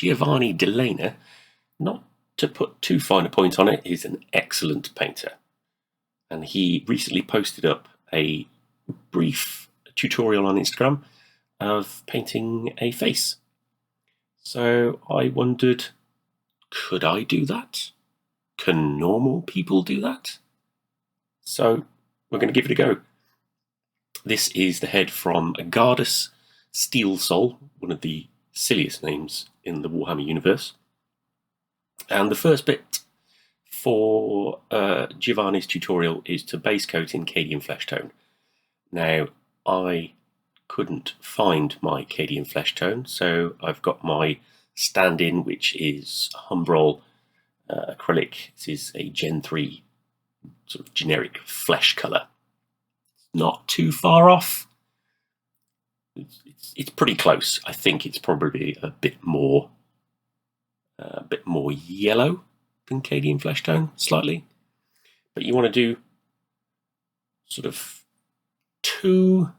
Giovanni Delena, not to put too fine a point on it, is an excellent painter. And he recently posted up a brief tutorial on Instagram of painting a face. So I wondered, could I do that? Can normal people do that? So we're going to give it a go. This is the head from Gardas Steel Soul, one of the silliest names in the Warhammer universe. And the first bit for Giovanni's tutorial is to base coat in Cadian Flesh Tone. Now, I couldn't find my Cadian Flesh Tone, so I've got my stand-in, which is Humbrol acrylic. This is a Gen 3 sort of generic flesh colour. Not too far off. It's pretty close. I think it's probably a bit more yellow than Cadian Flesh Tone, slightly. But you want to do sort of two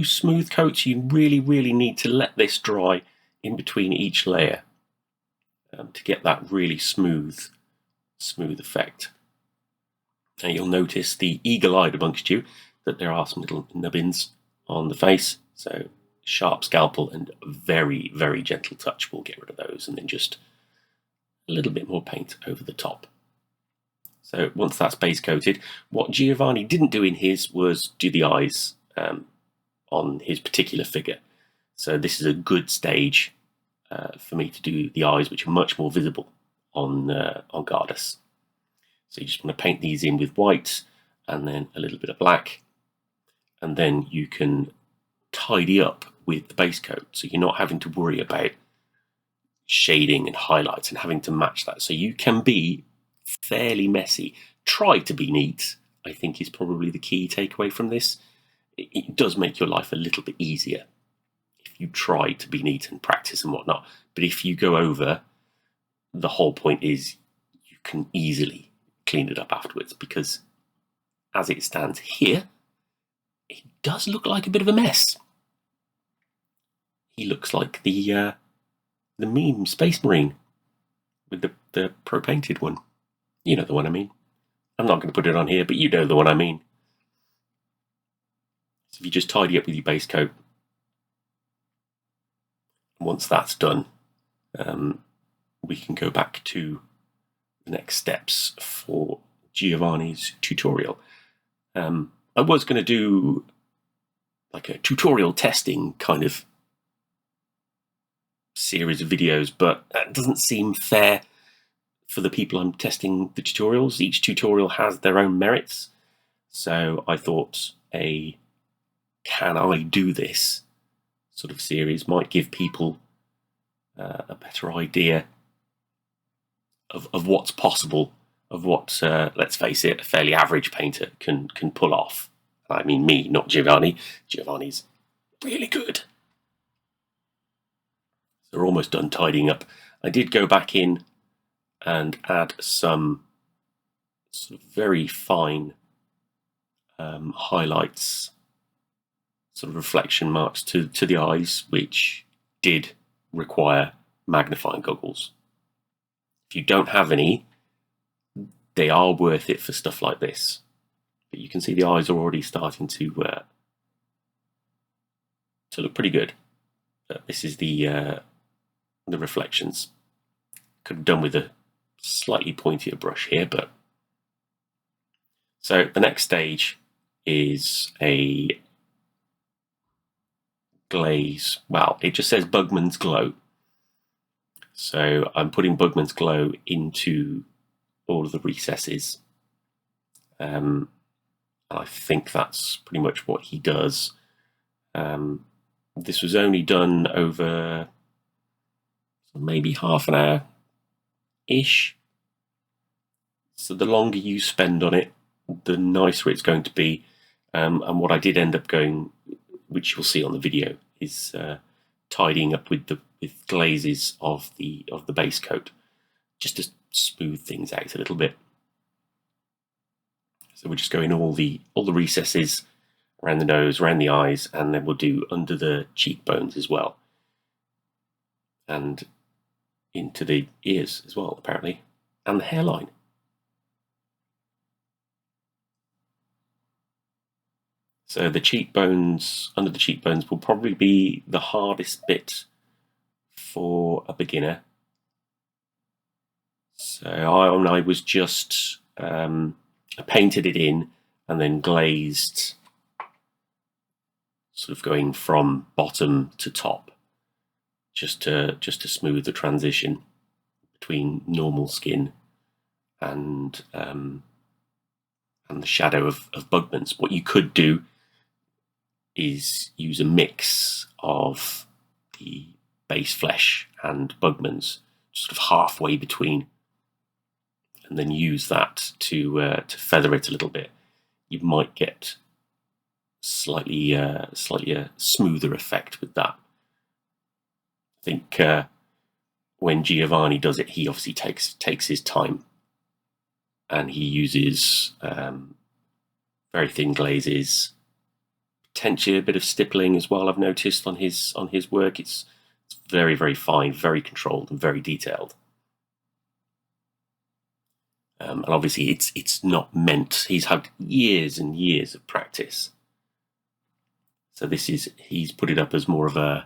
smooth coats. You really need to let this dry in between each layer to get that really smooth effect. Now you'll notice the eagle-eyed amongst you that there are some little nubbins on the face, so sharp scalpel and very gentle touch will get rid of those, and then just a little bit more paint over the top. So once that's base coated, what Giovanni didn't do in his was do the eyes on his particular figure. So this is a good stage for me to do the eyes, which are much more visible on Gardas. So you just want to paint these in with white and then a little bit of black, and then you can tidy up with the base coat, so you're not having to worry about shading and highlights and having to match that. So you can be fairly messy. Try to be neat, I think, is probably the key takeaway from this. It does make your life a little bit easier if you try to be neat and practice and whatnot. But if you go over, the whole point is you can easily clean it up afterwards, because as it stands here, it does look like a bit of a mess. He looks like the meme Space Marine with the pro-painted one. You know the one I mean. I'm not going to put it on here, but you know the one I mean. So if you just tidy up with your base coat, once that's done, we can go back to the next steps for Giovanni's tutorial. I was going to do like a tutorial testing kind of series of videos, but that doesn't seem fair for the people I'm testing the tutorials. Each tutorial has their own merits, so I thought a can I do this sort of series might give people a better idea of what's possible, of what, let's face it, a fairly average painter can pull off. I mean me, not Giovanni. Giovanni's really good. So we're almost done tidying up. I did go back in and add some sort of very fine highlights, sort of reflection marks to the eyes, which did require magnifying goggles. If you don't have any, they are worth it for stuff like this. But you can see the eyes are already starting to look pretty good. This is the reflections. Could have done with a slightly pointier brush here, but so the next stage is a glaze. Well, it just says Bugman's Glow. So I'm putting Bugman's Glow into all of the recesses. I think that's pretty much what he does. This was only done over maybe half an hour-ish. So the longer you spend on it, the nicer it's going to be. And what I did end up going, which you'll see on the video, is tidying up with glazes of the base coat, just to smooth things out a little bit. So we're just going all the recesses, around the nose, around the eyes, and then we'll do under the cheekbones as well. And into the ears as well, apparently, and the hairline. So the cheekbones, under the cheekbones, will probably be the hardest bit for a beginner. So I was just I painted it in and then glazed, sort of going from bottom to top, just to smooth the transition between normal skin and the shadow of Bugman's. What you could do is use a mix of the base flesh and Bugman's, sort of halfway between, and then use that to feather it a little bit. You might get slightly a smoother effect with that. I think when Giovanni does it, he obviously takes his time, and he uses very thin glazes, potentially a bit of stippling as well. I've noticed on his work, it's very, very fine, very controlled, and very detailed. And obviously, it's not meant. He's had years and years of practice, so he's put it up as more of a,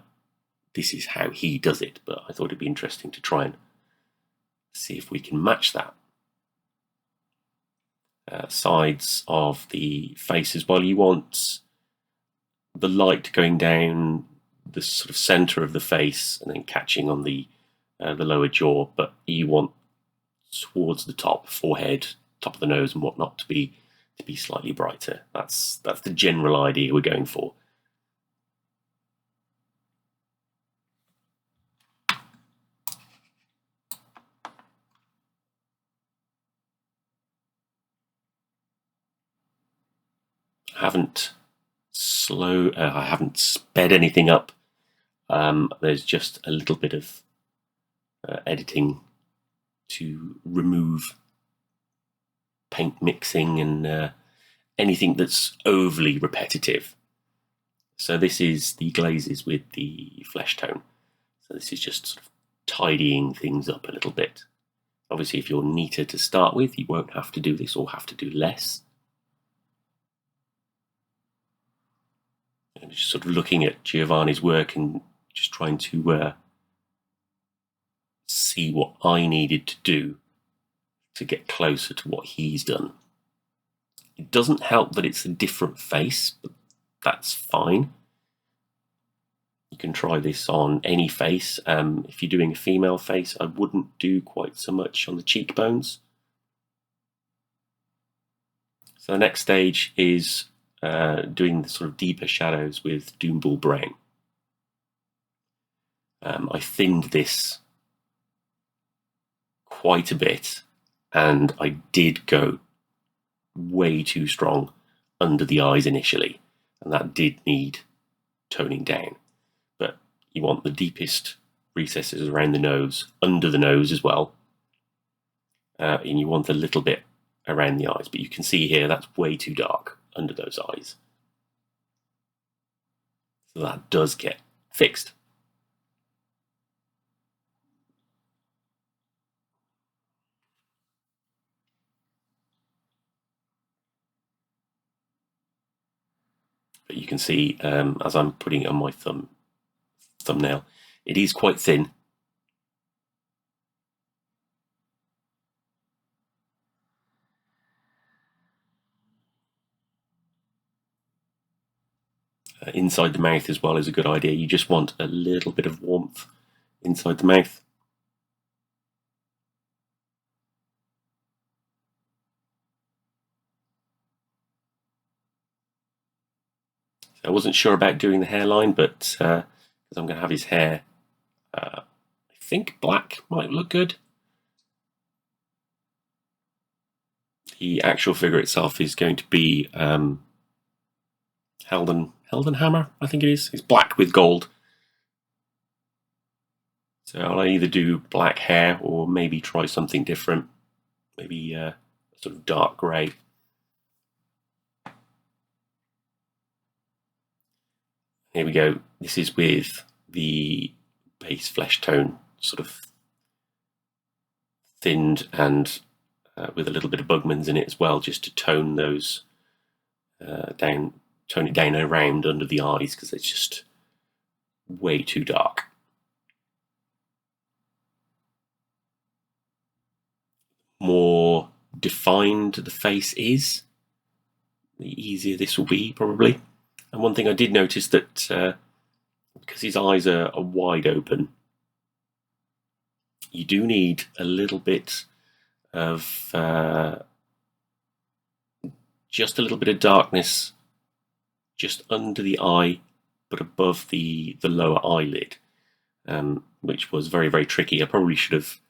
this is how he does it. But I thought it'd be interesting to try and see if we can match that. Sides of the face as well. You want the light going down the sort of center of the face and then catching on the lower jaw, but you want towards the top, forehead, top of the nose, and whatnot to be slightly brighter. That's the general idea we're going for. I haven't sped anything up. There's just a little bit of editing to remove paint mixing and anything that's overly repetitive. So this is the glazes with the flesh tone. So this is just sort of tidying things up a little bit. Obviously, if you're neater to start with, you won't have to do this or have to do less. I'm just sort of looking at Giovanni's work and just trying to see what I needed to do to get closer to what he's done. It doesn't help that it's a different face, but that's fine. You can try this on any face. If you're doing a female face, I wouldn't do quite so much on the cheekbones. So the next stage is doing the sort of deeper shadows with Doombull Brown. I thinned this quite a bit, and I did go way too strong under the eyes initially, and that did need toning down. But you want the deepest recesses around the nose, under the nose as well, and you want a little bit around the eyes, but you can see here that's way too dark under those eyes. So that does get fixed. But you can see as I'm putting it on my thumbnail, it is quite thin. Inside the mouth as well is a good idea. You just want a little bit of warmth inside the mouth. I wasn't sure about doing the hairline, but because I'm going to have his hair, I think black might look good. The actual figure itself is going to be Heldenhammer, I think it is. It's black with gold. So I'll either do black hair or maybe try something different. Maybe sort of dark grey. Here we go. This is with the base flesh tone sort of thinned and with a little bit of Bugman's in it as well, just to tone those down, tone it down around under the eyes, because it's just way too dark. More defined the face is, the easier this will be, probably. And one thing I did notice that because his eyes are wide open, you do need a little bit of just a little bit of darkness just under the eye, but above the lower eyelid, which was very, very tricky. I probably should have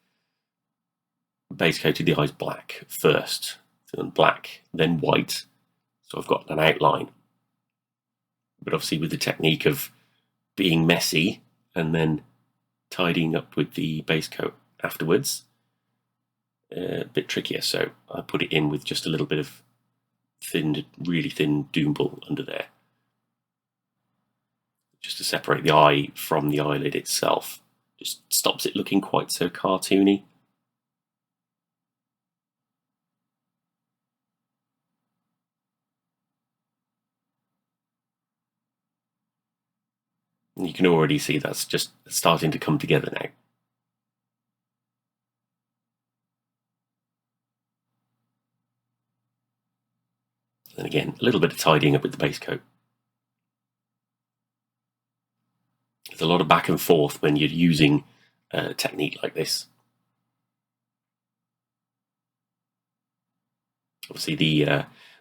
base coated the eyes black first, then black, then white, so I've got an outline. But obviously with the technique of being messy and then tidying up with the base coat afterwards, a bit trickier, so I put it in with just a little bit of thin, really thin Doombull under there, just to separate the eye from the eyelid itself. Just stops it looking quite so cartoony. And you can already see that's just starting to come together now. And again, a little bit of tidying up with the base coat. There's a lot of back and forth when you're using a technique like this. Obviously,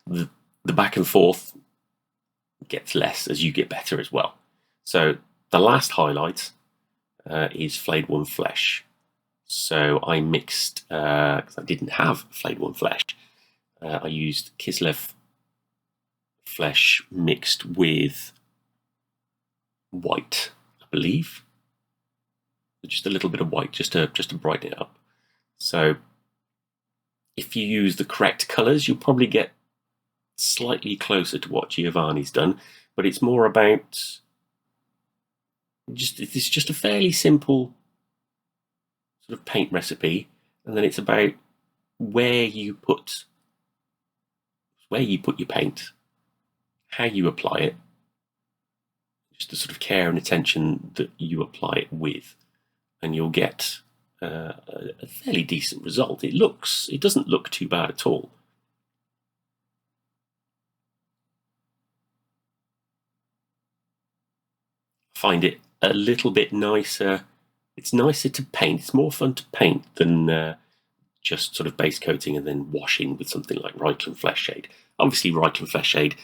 the back and forth gets less as you get better as well. So the last highlight is Flayed One Flesh. So I mixed, because I didn't have Flayed One Flesh, I used Kislev flesh mixed with white, I believe. Just a little bit of white, just to brighten it up. So if you use the correct colours, you'll probably get slightly closer to what Giovanni's done, but it's more about it's just a fairly simple sort of paint recipe, and then it's about where you put your paint, how you apply it, just the sort of care and attention that you apply it with, and you'll get a fairly decent result. It doesn't look too bad at all. I find it a little bit nicer. It's nicer to paint. It's more fun to paint than just sort of base coating and then washing with something like Reikland Flesh Shade. Obviously, Reikland Flesh Shade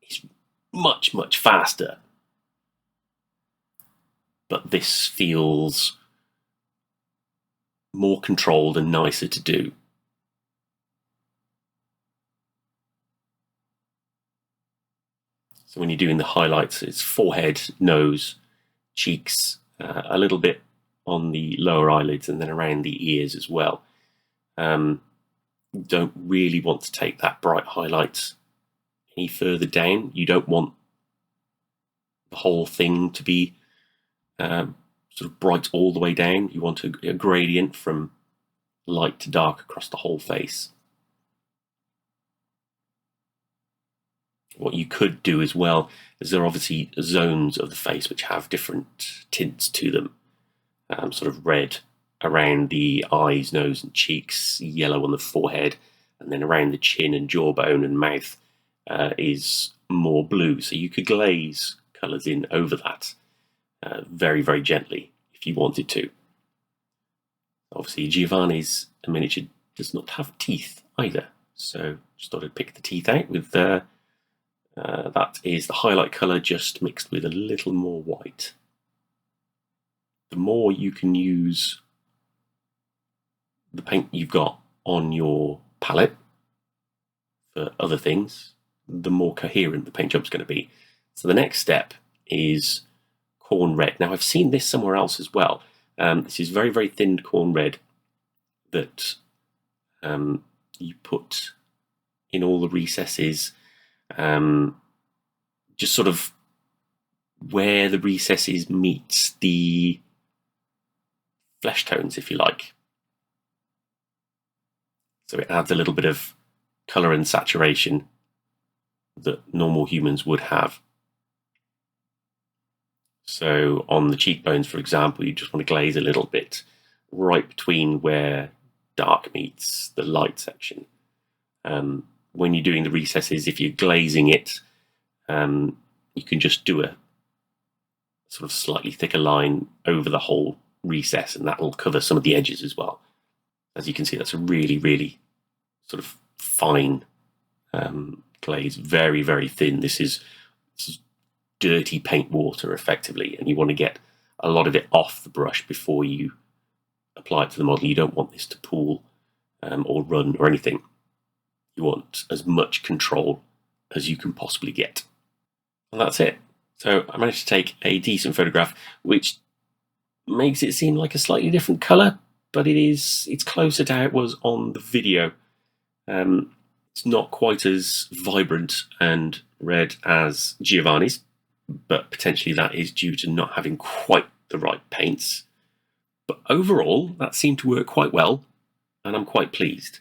is much, much faster, but this feels more controlled and nicer to do. So when you're doing the highlights, it's forehead, nose, cheeks, a little bit on the lower eyelids, and then around the ears as well. Don't really want to take that bright highlight any further down. You don't want the whole thing to be sort of bright all the way down. You want a gradient from light to dark across the whole face. What you could do as well is there are obviously zones of the face which have different tints to them. Sort of red around the eyes, nose and cheeks, yellow on the forehead, and then around the chin and jawbone and mouth is more blue. So you could glaze colours in over that very, very gently if you wanted to. Obviously, Giovanni's miniature does not have teeth either, so just thought I'd pick the teeth out with that is the highlight colour just mixed with a little more white. The more you can use the paint you've got on your palette for other things, the more coherent the paint job's going to be. So the next step is corn red. Now I've seen this somewhere else as well. This is very, very thin corn red that you put in all the recesses, just sort of where the recesses meet the flesh tones, if you like. So it adds a little bit of colour and saturation that normal humans would have. So on the cheekbones, for example, you just want to glaze a little bit right between where dark meets the light section. When you're doing the recesses, if you're glazing it, you can just do a sort of slightly thicker line over the whole recess, and that will cover some of the edges as well. As you can see, that's a really, really sort of fine glaze, very, very thin. This is dirty paint water, effectively, and you want to get a lot of it off the brush before you apply it to the model. You don't want this to pool or run or anything. You want as much control as you can possibly get. And that's it. So I managed to take a decent photograph, which makes it seem like a slightly different colour, but it's closer to how it was on the video. It's not quite as vibrant and red as Giovanni's, but potentially that is due to not having quite the right paints. But overall, that seemed to work quite well, and I'm quite pleased.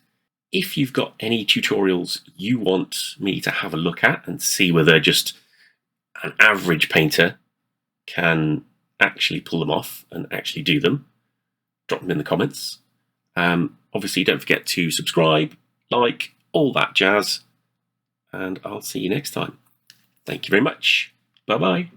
If you've got any tutorials you want me to have a look at and see whether just an average painter can actually pull them off and actually do them, drop them in the comments. Obviously, don't forget to subscribe, like, all that jazz, and I'll see you next time. Thank you very much. Bye-bye.